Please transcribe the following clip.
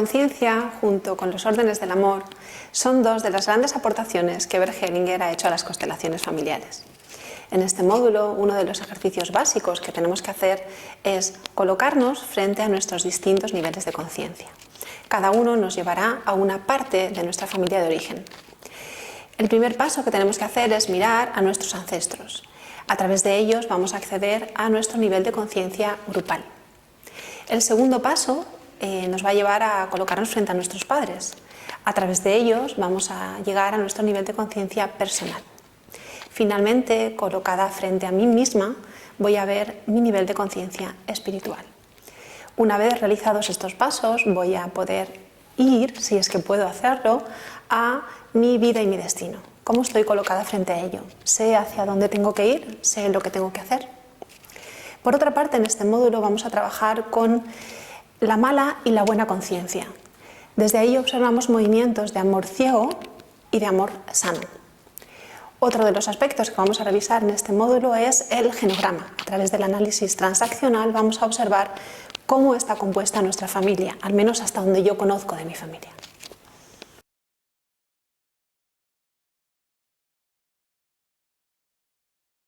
conciencia, junto con los órdenes del amor, son dos de las grandes aportaciones que Bert Hellinger ha hecho a las constelaciones familiares. En este módulo, uno de los ejercicios básicos que tenemos que hacer es colocarnos frente a nuestros distintos niveles de conciencia. Cada uno nos llevará a una parte de nuestra familia de origen. El primer paso que tenemos que hacer es mirar a nuestros ancestros. A través de ellos vamos a acceder a nuestro nivel de conciencia grupal. El segundo paso nos va a llevar a colocarnos frente a nuestros padres. A través de ellos vamos a llegar a nuestro nivel de conciencia personal. Finalmente, colocada frente a mí misma, voy a ver mi nivel de conciencia espiritual. Una vez realizados estos pasos, voy a poder ir, si es que puedo hacerlo, a mi vida y mi destino. ¿Cómo estoy colocada frente a ello? ¿Sé hacia dónde tengo que ir? ¿Sé lo que tengo que hacer? Por otra parte, en este módulo vamos a trabajar con la mala y la buena conciencia. Desde ahí observamos movimientos de amor ciego y de amor sano. Otro de los aspectos que vamos a revisar en este módulo es el genograma. A través del análisis transaccional vamos a observar cómo está compuesta nuestra familia, al menos hasta donde yo conozco de mi familia.